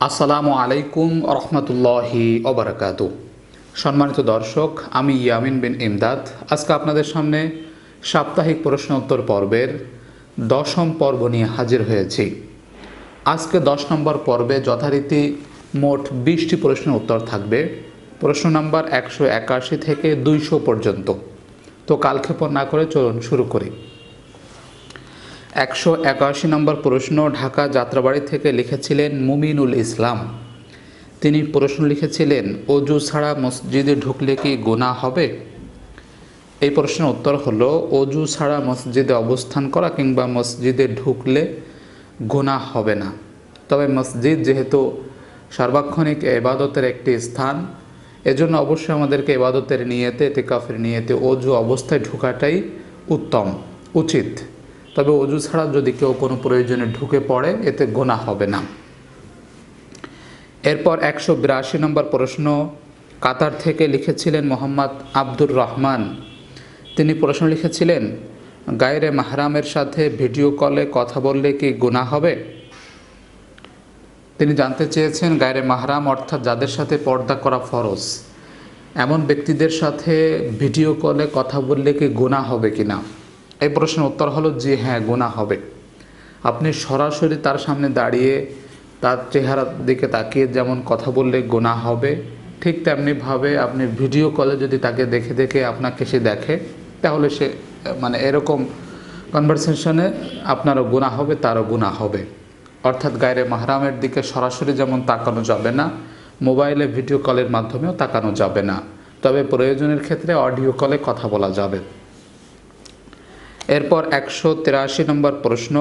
আসসালামু আলাইকুম রহমতুল্লাহি ওবরাকাতু। সম্মানিত দর্শক, আমি ইয়ামিন বিন ইমদাদ আজকে আপনাদের সামনে সাপ্তাহিক প্রশ্ন উত্তর পর্বের 10ম পর্ব নিয়ে হাজির হয়েছি। আজকে 10 নম্বর পর্বে যথারীতি মোট 20টি প্রশ্নের উত্তর থাকবে। প্রশ্ন নাম্বার 181 থেকে 200 পর্যন্ত। তো কালক্ষেপণ না করে চলুন শুরু করি। 181 নম্বর প্রশ্ন ঢাকা যাত্রাবাড়ি থেকে লিখেছিলেন মুমিনুল ইসলাম। তিনি প্রশ্ন লিখেছিলেন, অজু ছাড়া মসজিদে ঢুকলে কি গুনাহ হবে? এই প্রশ্নের উত্তর হলো, অজু ছাড়া মসজিদে অবস্থান করা কিংবা মসজিদে ঢুকলে গুনাহ হবে না। তবে মসজিদ যেহেতু সার্বক্ষণিক ইবাদতের একটি স্থান, এজন্য অবশ্যই আমাদেরকে ইবাদতের নিয়তে, ইতিকাফের নিয়তে অজু অবস্থায় ঢোকাটাই উচিত। তবে অজু ছাড়া যদি কেউ কোনো প্রয়োজনে ঢুকে পড়ে এতে গুনাহ হবে না। এরপর 182 নম্বর প্রশ্ন কাতার থেকে লিখেছিলেন মোহাম্মদ আব্দুর রহমান। তিনি প্রশ্ন লিখেছিলেন, গায়রে মাহরামের সাথে ভিডিও কলে কথা বললে কি গুনাহ হবে? তিনি জানতে চেয়েছেন, গায়রে মাহরাম অর্থাৎ যাদের সাথে পর্দা করা ফরজ, এমন ব্যক্তিদের সাথে ভিডিও কলে কথা বললে কি গুনাহ হবে কিনা। এই প্রশ্নের উত্তর হলো, জি হ্যাঁ, গুনাহ হবে। আপনি সরাসরি তার সামনে দাঁড়িয়ে তার চেহারার দিকে তাকিয়ে যেমন কথা বললে গুনাহ হবে, ঠিক তেমনিভাবে আপনি ভিডিও কলে যদি তাকে দেখে দেখে আপনাকে সে দেখে, তাহলে সে এরকম কনভারসেশনে আপনারও গুনাহ হবে, তারও গুনাহ হবে। অর্থাৎ গায়রে মাহরামের দিকে সরাসরি যেমন তাকানো যাবে না, মোবাইলে ভিডিও কলের মাধ্যমেও তাকানো যাবে না। তবে প্রয়োজনের ক্ষেত্রে অডিও কলে কথা বলা যাবে। এরপর 183 নম্বর প্রশ্ন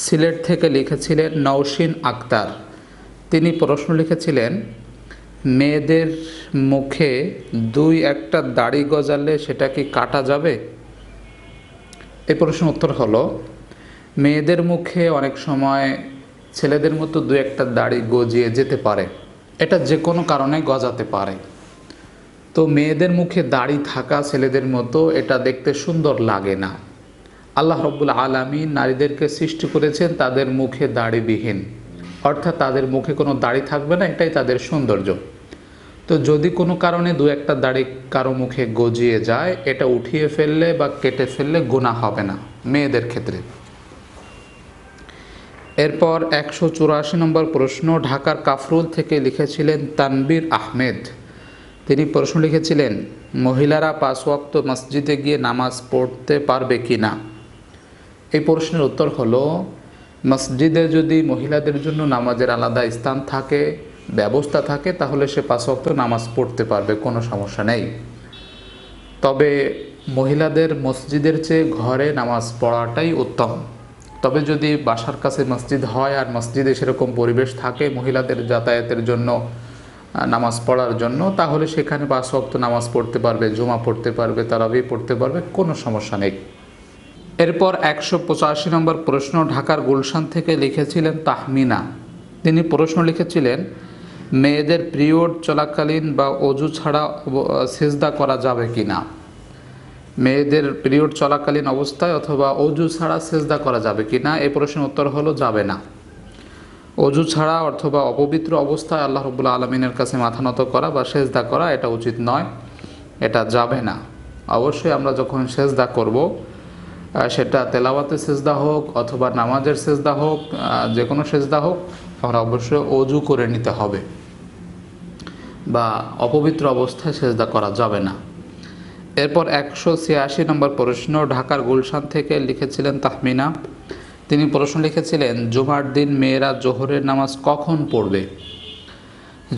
সিলেট থেকে লিখেছিলেন নওশিন আক্তার। তিনি প্রশ্ন লিখেছিলেন, মেয়েদের মুখে 2-1টা দাড়ি গজালে সেটা কি কাটা যাবে? এই প্রশ্নের উত্তর হলো, মেয়েদের মুখে অনেক সময় ছেলেদের মতো 2-1টা দাড়ি গজিয়ে যেতে পারে। এটা যে কোনো কারণে গজাতে পারে। তো মেয়েদের মুখে দাড়ি থাকা ছেলেদের মতো এটা দেখতে সুন্দর লাগে না। আল্লাহ রব্বুল আলামিন নারীদেরকে সৃষ্টি করেছেন তাদের মুখে দাড়িবিহীন, অর্থাৎ তাদের মুখে কোনো দাড়ি থাকবে না, এটাই তাদের সৌন্দর্য। তো যদি কোনো কারণে 2-1টা দাড়ি কারো মুখে গজিয়ে যায়, এটা উঠিয়ে ফেললে বা কেটে ফেললে গুনাহ হবে না মেয়েদের ক্ষেত্রে। এরপর 184 নম্বর প্রশ্ন ঢাকার কাফরুল থেকে লিখেছিলেন তানবীর আহমেদ। তিনি প্রশ্ন লিখেছিলেন, মহিলারা 5 ওয়াক্ত মসজিদে গিয়ে নামাজ পড়তে পারবে কি না? এই প্রশ্নের উত্তর হলো, মসজিদে যদি মহিলাদের জন্য নামাজের আলাদা স্থান থাকে, ব্যবস্থা থাকে, তাহলে সে 5 ওয়াক্ত নামাজ পড়তে পারবে, কোনো সমস্যা নেই। তবে মহিলাদের মসজিদের চেয়ে ঘরে নামাজ পড়াটাই উত্তম। তবে যদি বাসার কাছে মসজিদ হয় আর মসজিদে সেরকম পরিবেশ থাকে মহিলাদের যাতায়াতের জন্য, নামাজ পড়ার জন্য, তাহলে সেখানে 5 ওয়াক্ত নামাজ পড়তে পারবে, জুমা পড়তে পারবে, তারাবি পড়তে পারবে, কোনো সমস্যা নেই। এরপর 185 নম্বর প্রশ্ন ঢাকার গুলশান থেকে লিখেছিলেন তাহমিনা। তিনি প্রশ্ন লিখেছিলেন, মেয়েদের পিরিয়ড চলাকালীন বা অজু ছাড়া সিজদা করা যাবে কি না? মেয়েদের পিরিয়ড চলাকালীন অবস্থায় অথবা অজু ছাড়া সিজদা করা যাবে কি না? এই প্রশ্নের উত্তর হলো, যাবে না। অজু ছাড়া অথবা অপবিত্র অবস্থায় আল্লাহ রাব্বুল আলামিনের কাছে মাথা নত করা বা সিজদা করা এটা উচিত নয়, এটা যাবে না। অবশ্যই আমরা যখন সিজদা করব, সেটা তেলাওয়াতের সিজদা হোক অথবা নামাজের সিজদা হোক, যে কোনো সিজদা হোক, আমরা অবশ্যই অজু করে নিতে হবে, বা অপবিত্র অবস্থায় সিজদা করা যাবে না। এরপর 186 নম্বর প্রশ্ন ঢাকার গুলশান থেকে লিখেছিলেন তাহমিনা। তিনি প্রশ্ন লিখেছিলেন, জুমার দিন মেয়েরা জোহরের নামাজ কখন পড়বে?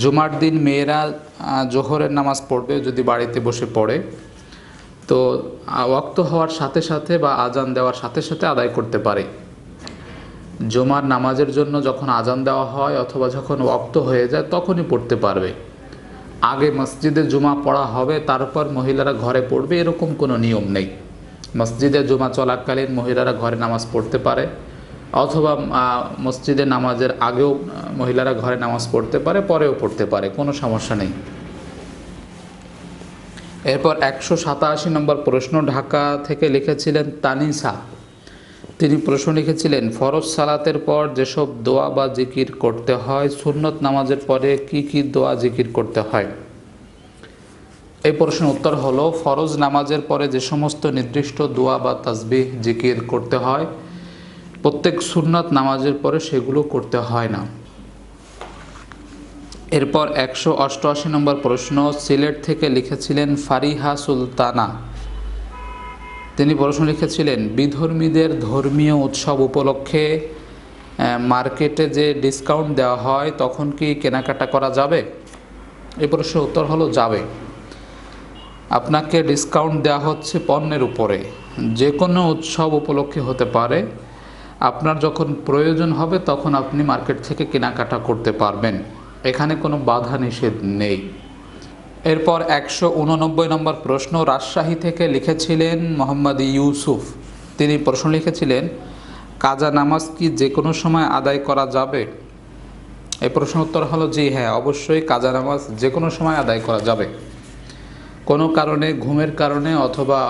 জুমার দিন মেয়েরা জোহরের নামাজ পড়বে যদি বাড়িতে বসে পড়ে, তো ওয়াক্ত হওয়ার সাথে সাথে বা আজান দেওয়ার সাথে সাথে আদায় করতে পারে। জুমার নামাজের জন্য যখন আজান দেওয়া হয় অথবা যখন ওয়াক্ত হয়ে যায় তখনই পড়তে পারবে। আগে মসজিদে জুমা পড়া হবে তারপর মহিলারা ঘরে পড়বে, এরকম কোনো নিয়ম নেই। মসজিদে জুমা চলাকালীন মহিলারা ঘরে নামাজ পড়তে পারে, অথবা মসজিদে নামাজের আগেও মহিলারা ঘরে নামাজ পড়তে পারে, পরেও পড়তে পারে, কোনো সমস্যা নেই। এরপর 187 নম্বর প্রশ্ন ঢাকা থেকে লিখেছিলেন তানিসা। তিনি প্রশ্ন লিখেছিলেন, ফরজ সালাতের পর যেসব দোয়া বা জিকির করতে হয়, সুন্নত নামাজের পরে কি কি দোয়া জিকির করতে হয়? এই প্রশ্নের উত্তর হলো, ফরজ নামাজের পরে যে সমস্ত নির্দিষ্ট দোয়া বা তাসবিহ জিকির করতে হয়, প্রত্যেক সুন্নত নামাজের পরে সেগুলো করতে হয় না। এরপর 188 নম্বর প্রশ্ন, সিলেট থেকে লিখেছিলেন ফারিহা সুলতানা। তিনি প্রশ্ন লিখেছিলেন, বিধর্মীদের ধর্মীয় উৎসব উপলক্ষে মার্কেটে যে ডিসকাউন্ট দেওয়া হয় তখন কি কেনাকাটা করা যাবে? এই প্রশ্নের উত্তর হলো যাবে। আপনাকে ডিসকাউন্ট দেওয়া হচ্ছে পণ্যের উপরে, যে কোনো উৎসব উপলক্ষে হতে পারে। আপনার যখন প্রয়োজন হবে তখন আপনি মার্কেট থেকে কেনাকাটা করতে পারবেন, এখানে কোনো বাধা নিষেধ নেই। এরপর 189 নম্বর প্রশ্ন, রাজশাহী থেকে লিখেছিলেন মোহাম্মদ ইউসুফ। তিনি প্রশ্ন লিখেছিলেন, কাজা নামাজ কি যে কোনো সময় আদায় করা যাবে? এই প্রশ্নের উত্তর হলো জি হ্যাঁ, অবশ্যই কাজা নামাজ যে কোনো সময় আদায় করা যাবে। কোনো কারণে, ঘুমের কারণে অথবা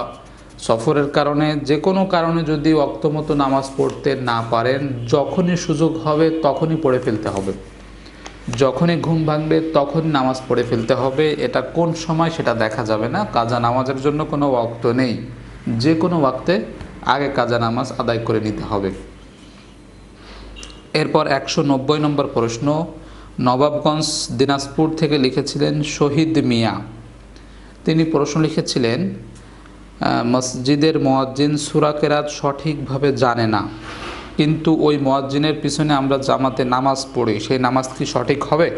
সফরের কারণে, যে কোনো কারণে যদি ওয়াক্তমতো নামাজ পড়তে না পারেন, যখনই সুযোগ হবে তখনই পড়ে ফেলতে হবে। যখনই ঘুম ভাঙবে তখন নামাজ পড়ে ফেলতে হবে। এটা কোন সময় সেটা দেখা যাবে না। কাজা নামাজের জন্য কোনো ওয়াক্ত নেই, যে কোনো ওয়াক্তে আগে কাজা নামাজ আদায় করে নিতে হবে। এরপর 190 নম্বর প্রশ্ন, নবাবগঞ্জ দিনাজপুর থেকে লিখেছিলেন শহীদ মিয়া। তিনি প্রশ্ন লিখেছিলেন, মসজিদের মুয়াজ্জিন সূরা কেরাত সঠিকভাবে জানে না, কিন্তু ওই মুয়াজ্জিনের পিছনে আমরা জামাতে নামাজ পড়ি, সেই নামাজ কি সঠিক হবে?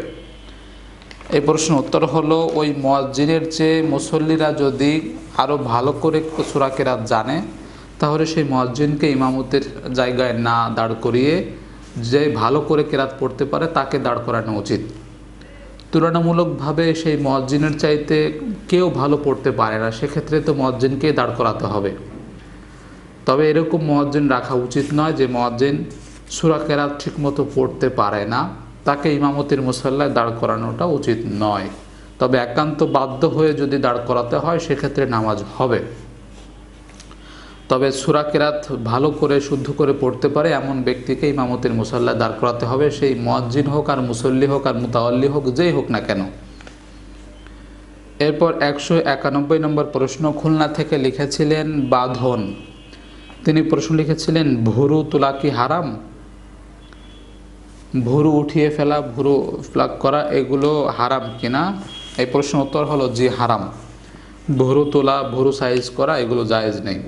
এই প্রশ্নের উত্তর হলো, ওই মুয়াজ্জিনের চেয়ে মুসল্লিরা যদি আরও ভালো করে সূরা কেরাত জানে, তাহলে সেই মুয়াজ্জিনকে ইমামতের জায়গায় না দাঁড় করিয়ে যে ভালো করে কেরাত পড়তে পারে তাকে দাঁড় করানো উচিত। তুলনামূলকভাবে সেই মুয়াজ্জিনের চাইতে কেউ ভালো পড়তে পারে না, সেক্ষেত্রে তো মুয়াজ্জিনকেই দাঁড় করাতে হবে। তবে এরকম মুয়াজ্জিন রাখা উচিত নয় যে মুয়াজ্জিন সূরা কেরাত ঠিকমতো পড়তে পারে না, তাকে ইমামতির মুসল্লায় দাঁড় করানোটা উচিত নয়। তবে একান্ত বাধ্য হয়ে যদি দাঁড় করাতে হয় সেক্ষেত্রে নামাজ হবে। তবে সূরা কেরাত ভালো করে শুদ্ধ করে পড়তে পারে এমন ব্যক্তিকে ইমামতির মুসল্লায় দাঁড় করাতে হবে, সেই মুয়াজ্জিন হোক আর মুসল্লি হোক আর মুতাওয়াল্লি হোক, যেই হোক না কেন। এরপর 191 নম্বর প্রশ্ন, খুলনা থেকে লিখেছিলেন বাঁধন। তিনি প্রশ্ন লিখেছিলেন, ভুরু তোলা কি হারাম? ভুরু উঠিয়ে ফেলা, ভুরু প্লাক করা, এগুলো হারাম কিনা? এই প্রশ্নের উত্তর হলো জি হারাম। ভুরু তোলা, ভুরু সাইজ করা এগুলো জায়েজ নেই।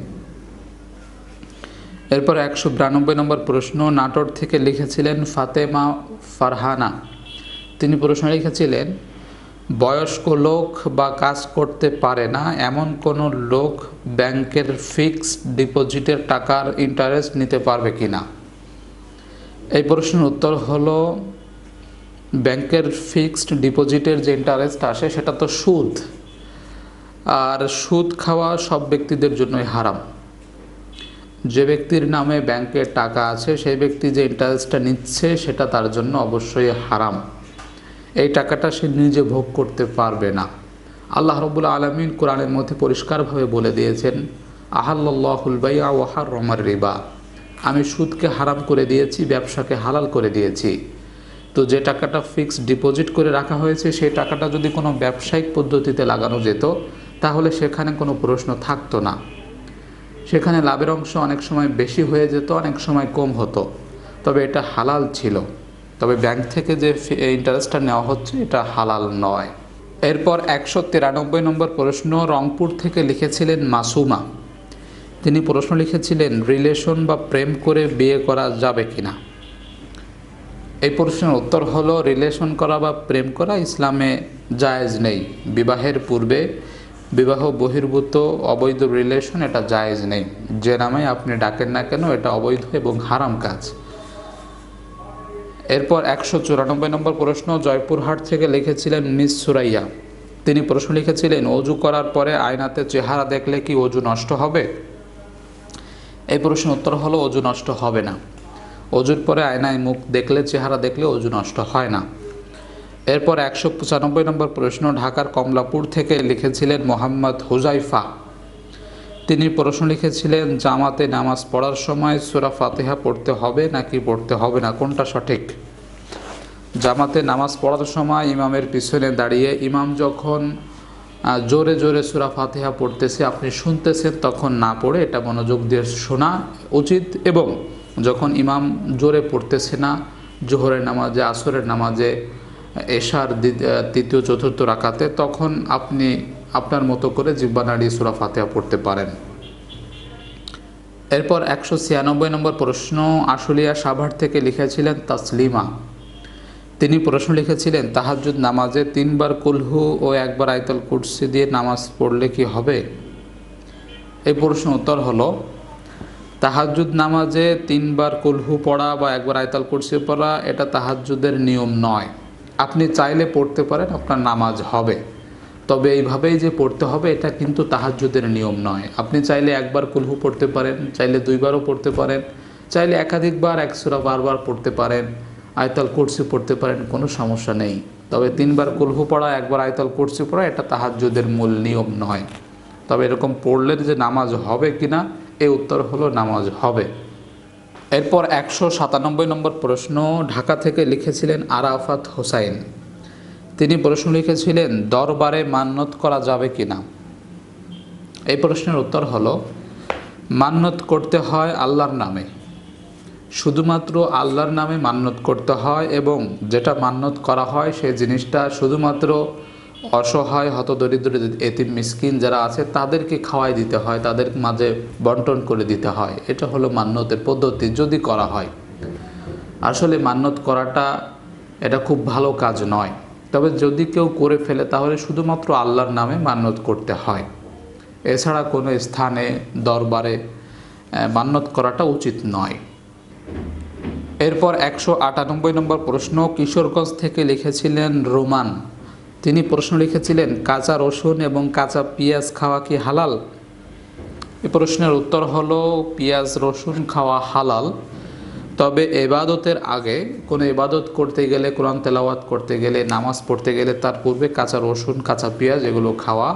এরপর 192 নম্বর প্রশ্ন, নাটোর থেকে লিখেছিলেন ফাতেমা ফারহানা। তিনি প্রশ্ন লিখেছিলেন, বয়স্ক লোক বা কাজ করতে পারে না এমন কোনো লোক ব্যাংকের ফিক্সড ডিপোজিটের টাকার ইন্টারেস্ট নিতে পারবে কিনা? এই প্রশ্নের উত্তর হলো, ব্যাংকের ফিক্সড ডিপোজিটের যে ইন্টারেস্ট আসে সেটা তো সুদ, আর সুদ খাওয়া সব ব্যক্তিদের জন্যই হারাম। যে ব্যক্তির নামে ব্যাংকের টাকা আছে সেই ব্যক্তি যে ইন্টারেস্টটা নিচ্ছে সেটা তার জন্য অবশ্যই হারাম। এই টাকাটা সে নিজে ভোগ করতে পারবে না। আল্লাহ রাব্বুল আলামিন কোরআনের মধ্যে পরিষ্কারভাবে বলে দিয়েছেন, আহাল্লাল্লাহুল বাইআ ওয়া হাররামার রিবা। আমি সুদকে হারাম করে দিয়েছি, ব্যবসাকে হালাল করে দিয়েছি। তো যে টাকাটা ফিক্সড ডিপোজিট করে রাখা হয়েছে সেই টাকাটা যদি কোনো ব্যবসায়িক পদ্ধতিতে লাগানো যেত তাহলে সেখানে কোনো প্রশ্ন থাকতো না। সেখানে লাভের অংশ অনেক সময় বেশি হয়ে যেত, অনেক সময় কম হতো, তবে এটা হালাল ছিল। তবে ব্যাংক থেকে যে ইন্টারেস্টটা নেওয়া হচ্ছে এটা হালাল নয়। এরপর 193 নম্বর প্রশ্ন, রংপুর থেকে লিখেছিলেন মাসুমা। তিনি প্রশ্ন লিখেছিলেন, রিলেশন বা প্রেম করে বিয়ে করা যাবে কিনা? এই প্রশ্নের উত্তর হলো, রিলেশন করা বা প্রেম করা ইসলামে জায়েজ নেই। বিবাহের পূর্বে বিবাহ বহির্ভূত অবৈধ রিলেশন এটা জায়েজ নেই। যে নামে আপনি ডাকেন না কেন এটা অবৈধ এবং হারাম কাজ। এরপর 194 নম্বর প্রশ্ন, জয়পুরহাট থেকে লিখেছিলেন মিস সুরাইয়া। তিনি প্রশ্ন লিখেছিলেন, অজু করার পরে আয়নাতে চেহারা দেখলে কি অজু নষ্ট হবে? এই প্রশ্নের উত্তর হলো, অজু নষ্ট হবে না। অজুর পরে আয়নায় মুখ দেখলে, চেহারা দেখলে অজু নষ্ট হয় না। এরপর 195 নম্বর প্রশ্ন, ঢাকার কমলাপুর থেকে লিখেছিলেন মোহাম্মদ হুজাইফা। তিনি প্রশ্ন লিখেছিলেন, জামাতে নামাজ পড়ার সময় সূরা ফাতিহা পড়তে হবে নাকি পড়তে হবে না, কোনটা সঠিক? জামাতে নামাজ পড়ার সময় ইমামের পিছনে দাঁড়িয়ে ইমাম যখন জোরে জোরে সূরা ফাতিহা পড়তেছে, আপনি শুনতেছেন, তখন না পড়ে এটা মনোযোগ দিয়ে শোনা উচিত। এবং যখন ইমাম জোরে পড়তেছে না, জোহরের নামাজে, আসরের নামাজে, এশার তৃতীয় চতুর্থ রাকাতে, তখন আপনি আপনার মতো করে জিহ্বা নাড়িয়ে সূরা ফাতিহা পড়তে পারেন। এরপর 196 নম্বর প্রশ্ন আশুলিয়া সাভার থেকে লিখেছিলেন তাসলিমা। তিনি প্রশ্ন লিখেছিলেন, তাহাজ্জুদ নামাজে 3 বার কুলহু ও 1 বার আয়াতুল কুরসি দিয়ে নামাজ পড়লে কি হবে? এই প্রশ্ন উত্তর হলো, তাহাজ্জুদ নামাজে 3 বার কুলহু পড়া বা 1 বার আয়াতুল কুরসি পড়া এটা তাহাজ্জুদের নিয়ম নয়। আপনি চাইলে পড়তে পারেন, আপনার নামাজ হবে, তবে এইভাবেই যে পড়তে হবে এটা কিন্তু তাহাজ্জুদের নিয়ম নয়। আপনি চাইলে 1 বার কুলহু পড়তে পারেন, চাইলে 2 বারও পড়তে পারেন, চাইলে একাধিকবার এক সূরা বারবার পড়তে পারেন, আয়াতুল কুরসি পড়তে পারেন, কোনো সমস্যা নেই। তবে 3 বার কুলহু পড়া, 1 বার আয়াতুল কুরসি পড়া এটা তাহাজ্জুদের মূল নিয়ম নয়। তবে এরকম পড়লে যে নামাজ হবে কিনা, এই উত্তর হলো নামাজ হবে। এরপর 197 নম্বর প্রশ্ন ঢাকা থেকে লিখেছিলেন আরাফাত হোসাইন। তিনি প্রশ্ন লিখেছিলেন, দরবারে মান্নত করা যাবে কিনা? এই প্রশ্নের উত্তর হলো, মান্নত করতে হয় আল্লাহর নামে, শুধুমাত্র আল্লাহর নামে মান্নত করতে হয়। এবং যেটা মান্নত করা হয় সেই জিনিসটা শুধুমাত্র অসহায়, হতদরিদ্র, এতিম, মিসকিন যারা আছে তাদেরকে খাওয়াই দিতে হয়, তাদের মাঝে বন্টন করে দিতে হয়। এটা হলো মান্নতের পদ্ধতি যদি করা হয়। আসলে মান্নত করাটা এটা খুব ভালো কাজ নয়, তবে যদি কেউ করে ফেলে তাহলে শুধুমাত্র আল্লাহর নামে মান্নত করতে হয়। এছাড়া কোনো স্থানে, দরবারে মান্নত করাটা উচিত নয়। এরপর 198 নম্বর প্রশ্ন কিশোরগঞ্জ থেকে লিখেছিলেন রোমান। তিনি প্রশ্ন লিখেছিলেন, কাঁচা রসুন এবং কাঁচা পেঁয়াজ খাওয়া কি হালাল? এই প্রশ্নের উত্তর হলো, পেঁয়াজ রসুন খাওয়া হালাল, তবে ইবাদতের আগে কোনো ইবাদত করতে গেলে, কোরআন তেলাওয়াত করতে গেলে, নামাজ পড়তে গেলে তার পূর্বে কাঁচা রসুন, কাঁচা পেঁয়াজ এগুলো খাওয়া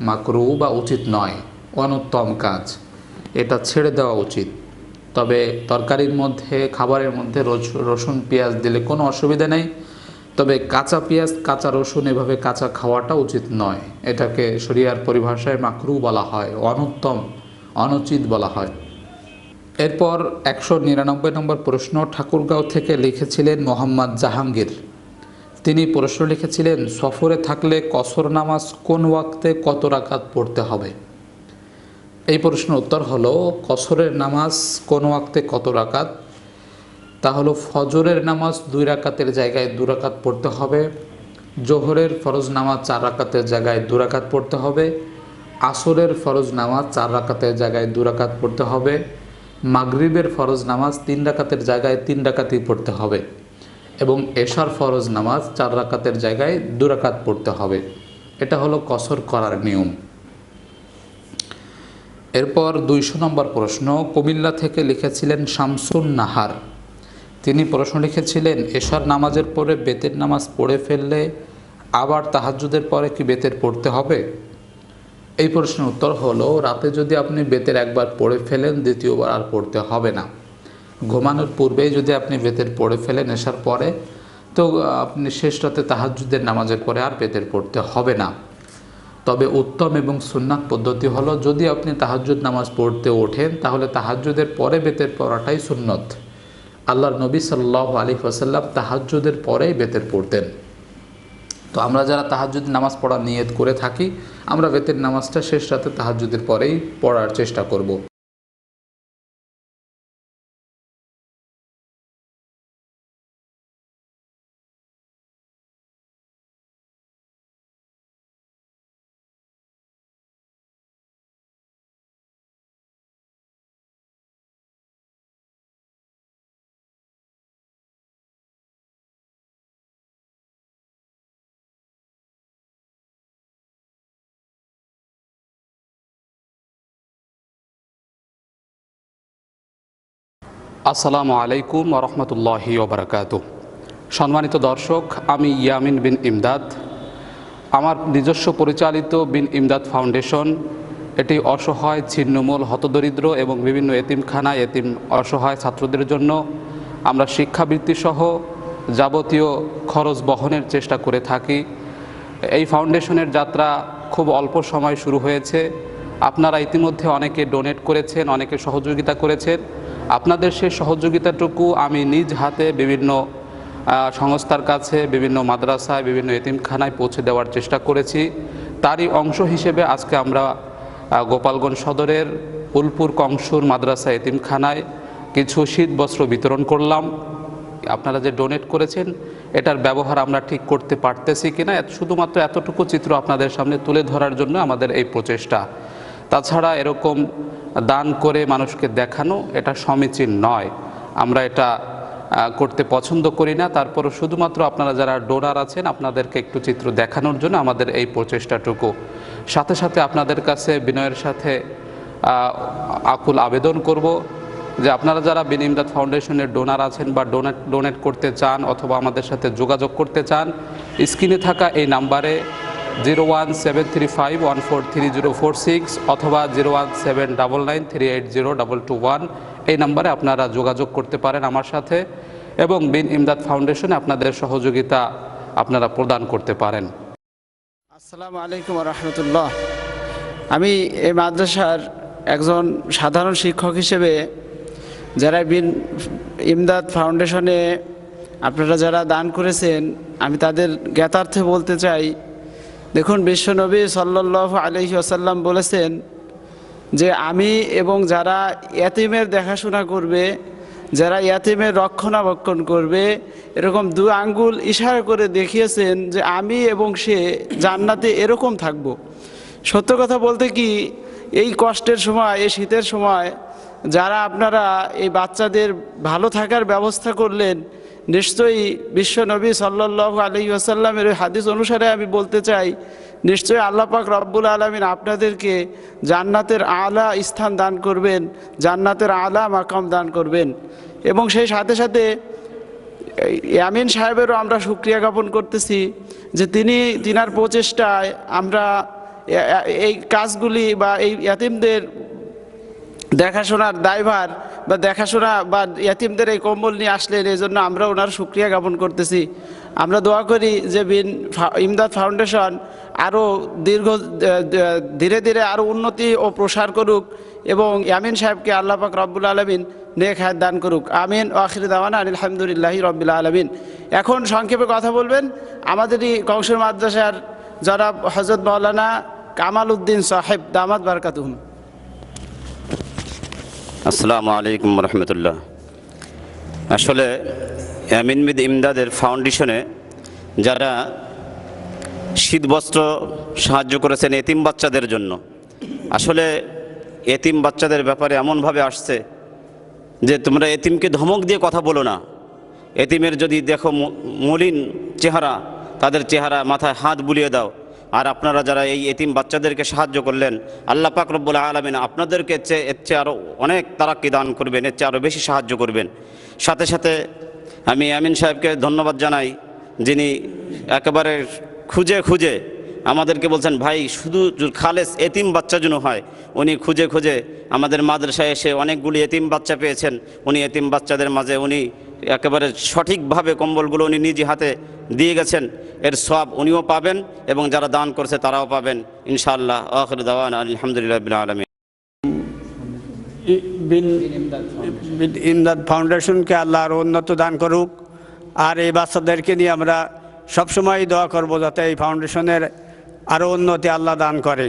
মাকরুহ বা উচিত নয়, অনুত্তম কাজ, এটা ছেড়ে দেওয়া উচিত। তবে তরকারির মধ্যে, খাবারের মধ্যে রসুন পেঁয়াজ দিলে কোনো অসুবিধা নেই, তবে কাঁচা পেঁয়াজ, কাঁচা রসুন এভাবে কাঁচা খাওয়াটা উচিত নয়। এটাকে শরিয়ার পরিভাষায় মাকরুহ বলা হয়, অনুত্তম, অনুচিত বলা হয়। এরপর 199 নম্বর প্রশ্ন ঠাকুরগাঁও থেকে লিখেছিলেন মোহাম্মদ জাহাঙ্গীর। তিনি প্রশ্ন লিখেছিলেন, সফরে থাকলে কসর নামাজ কোন ওয়াক্তে কত রাকাত পড়তে হবে? এই প্রশ্নের উত্তর হলো, কসরের নামাজ কোন ওয়াক্তে কত রাকাত, তা হলো ফজরের নামাজ 2 রাকাতের জায়গায় 2 রাকাত পড়তে হবে, জোহরের ফরজ নামাজ 4 রাকাতের জায়গায় 2 রাকাত পড়তে হবে, আসরের ফরজ নামাজ 4 রাকাতের জায়গায় 2 রাকাত পড়তে হবে, মাগরিবের ফরজ নামাজ 3 রাকাতের জায়গায় 3 রাকাতই পড়তে হবে, এবং এশার ফরজ নামাজ 4 রাকাতের জায়গায় 2 রাকাত পড়তে হবে। এটা হলো কসর করার নিয়ম। এরপর 200 নম্বর প্রশ্ন কুমিল্লা থেকে লিখেছিলেন শামসুন নাহার। তিনি প্রশ্ন লিখেছিলেন, এশার নামাজের পরে বেতের নামাজ পড়ে ফেললে আবার তাহাজ্জুদের পরে কি বেতের পড়তে হবে? এই প্রশ্নের উত্তর হলো, রাতে যদি আপনি বেতের একবার পড়ে ফেলেন, দ্বিতীয়বার আর পড়তে হবে না। ঘুমানোর পূর্বেই যদি আপনি বেতের পড়ে ফেলেন এশার পরে, তো আপনি শেষ রাতে তাহাজ্জুদের নামাজের পরে আর বেতের পড়তে হবে না। তবে উত্তম এবং সুন্নাত পদ্ধতি হলো, যদি আপনি তাহাজ্জুদ নামাজ পড়তে ওঠেন তাহলে তাহাজ্জুদের পরে বেতের পড়াটাই সুন্নত। আল্লাহর নবী সাল্লাল্লাহু আলাইহি ওয়াসাল্লাম তাহাজ্জুদের পরেই বেতের পড়তেন। তো আমরা যারা তাহাজ্জুদ নামাজ পড়ার নিয়ত করে থাকি, আমরা বেতের নামাজটা শেষ রাতে তাহাজ্জুদের পরেই পড়ার চেষ্টা করব। আসসালামু আলাইকুম ওয়া রাহমাতুল্লাহি ওয়া বারাকাতুহু। সম্মানিত দর্শক, আমি ইয়ামিন বিন ইমদাদ। আমার নিজস্ব পরিচালিত বিন ইমদাদ ফাউন্ডেশন এটি অসহায়, ছিন্নমূল, হতদরিদ্র এবং বিভিন্ন এতিমখানায় এতিম অসহায় ছাত্রদের জন্য আমরা শিক্ষাবৃত্তি সহ যাবতীয় খরচ বহনের চেষ্টা করে থাকি। এই ফাউন্ডেশনের যাত্রা খুব অল্প সময় শুরু হয়েছে। আপনারা ইতিমধ্যে অনেকে ডোনেট করেছেন, অনেকে সহযোগিতা করেছেন। আপনাদের সেই সহযোগিতাটুকু আমি নিজ হাতে বিভিন্ন সংস্থার কাছে, বিভিন্ন মাদ্রাসায়, বিভিন্ন এতিমখানায় পৌঁছে দেওয়ার চেষ্টা করেছি। তারই অংশ হিসেবে আজকে আমরা গোপালগঞ্জ সদরের উলপুর কংসুর মাদ্রাসা এতিমখানায় কিছু শীত বস্ত্র বিতরণ করলাম। আপনারা যে ডোনেট করেছেন এটার ব্যবহার আমরা ঠিক করতে পারতেছি কিনা শুধুমাত্র এতটুকু চিত্র আপনাদের সামনে তুলে ধরার জন্য আমাদের এই প্রচেষ্টা। তাছাড়া এরকম দান করে মানুষকে দেখানো এটা সমীচীন নয়, আমরা এটা করতে পছন্দ করি না। তারপরও শুধুমাত্র আপনারা যারা ডোনার আছেন আপনাদেরকে একটু চিত্র দেখানোর জন্য আমাদের এই প্রচেষ্টাটুকু। সাথে সাথে আপনাদের কাছে বিনয়ের সাথে আকুল আবেদন করব যে আপনারা যারা বিন ইমদাদ ফাউন্ডেশনের ডোনার আছেন বা ডোনেট করতে চান অথবা আমাদের সাথে যোগাযোগ করতে চান, স্ক্রিনে থাকা এই নাম্বারে 01735143046 অথবা 01799380221 এই নাম্বারে আপনারা যোগাযোগ করতে পারেন আমার সাথে এবং বিন ইমদাদ ফাউন্ডেশনে আপনাদের সহযোগিতা আপনারা প্রদান করতে পারেন। আসসালামু আলাইকুম ওয়া রাহমাতুল্লাহ। আমি এই মাদ্রাসার একজন সাধারণ শিক্ষক হিসেবে যারা বিন ইমদাদ ফাউন্ডেশনে আপনারা যারা দান করেছেন আমি তাদের জ্ঞাতার্থে বলতে চাই, দেখুন বিশ্বনবী সাল্লাল্লাহু আলাইহি ওয়াসাল্লাম বলেছেন যে আমি এবং যারা ইয়াতিমের দেখাশোনা করবে, যারা ইয়াতিমের রক্ষণাবেক্ষণ করবে, এরকম দু আঙ্গুল ইশারা করে দেখিয়েছেন যে আমি এবং সে জান্নাতে এরকম থাকব। সত্য কথা বলতে কি, এই কষ্টের সময়, এই শীতের সময় যারা আপনারা এই বাচ্চাদের ভালো থাকার ব্যবস্থা করলেন, নিশ্চয়ই বিশ্বনবী সাল্লাল্লাহু আলাইহি ওয়াসাল্লামের হাদিস অনুসারে আমি বলতে চাই, নিশ্চয়ই আল্লাহ পাক রব্বুল আলামিন আপনাদেরকে জান্নাতের আলা স্থান দান করবেন, জান্নাতের আলা মাকাম দান করবেন। এবং সেই সাথে সাথে ইয়ামিন সাহেবেরও আমরা শুকরিয়া জ্ঞাপন করতেছি যে তিনার প্রচেষ্টায় আমরা এই কাজগুলি বা এই ইয়াতিমদের দেখাশোনার দায়ভার বা দেখাশোনা বা ইয়াতিমদের এই কম্বল নিয়ে আসলেন, এই জন্য আমরা ওনার শুকরিয়া জ্ঞাপন করতেছি। আমরা দোয়া করি যে বিন ইমদাদ ফাউন্ডেশন আরও ধীরে ধীরে আরও উন্নতি ও প্রসার করুক এবং ইয়ামিন সাহেবকে আল্লাহ পাক রব্বুল আলামিন নেক হায়াত দান করুক। আমিন। আখির দাওয়ানা আলহামদুলিল্লাহি রব্বিল আলামিন। এখন সংক্ষেপে কথা বলবেন আমাদেরই কংসুর মাদ্রাসার জনাব হযরত মাওলানা কামাল উদ্দিন সাহেব দামাত বারাকাতুহুম। আসসালামু আলাইকুম রহমতুল্লাহ। আসলে ইয়ামিন ইমদাদের ফাউন্ডেশনে যারা শীতবস্ত্র সাহায্য করেছেন এতিম বাচ্চাদের জন্য, আসলে এতিম বাচ্চাদের ব্যাপারে এমনভাবে আসছে যে তোমরা এতিমকে ধমক দিয়ে কথা বলো না। এতিমের যদি দেখো মলিন চেহারা, তাদের চেহারা মাথায় হাত বুলিয়ে দাও। আর আপনারা যারা এই এতিম বাচ্চাদেরকে সাহায্য করলেন, আল্লাহ পাক রব্বুল আলামিন আপনাদেরকে এর চেয়ে আরও অনেক তারাক্কি দান করবেন, এর চেয়ে আরও বেশি সাহায্য করবেন। সাথে সাথে আমি আমিন সাহেবকে ধন্যবাদ জানাই, যিনি একেবারে খুঁজে খুঁজে আমাদেরকে বলছেন ভাই শুধু খালেস এতিম বাচ্চা যেন হয়। উনি খুঁজে খুঁজে আমাদের মাদ্রাসায় এসে অনেকগুলি এতিম বাচ্চা পেয়েছেন। উনি এতিম বাচ্চাদের মাঝে উনি একেবারে সঠিকভাবে কম্বলগুলো উনি নিজ হাতে দিয়ে গেছেন। এর সওয়াব উনিও পাবেন এবং যারা দান করছে তারাও পাবেন ইনশাআল্লাহ। আখির দাওয়ানা আলহামদুলিল্লাহি রাব্বিল আলামিন। বিন ইমদাদ ফাউন্ডেশনকে আল্লাহ আরও উন্নত দান করুক। আর এই বাচ্চাদেরকে নিয়ে আমরা সবসময় দোয়া করব যাতে এই ফাউন্ডেশনের আরও উন্নতি আল্লাহ দান করে।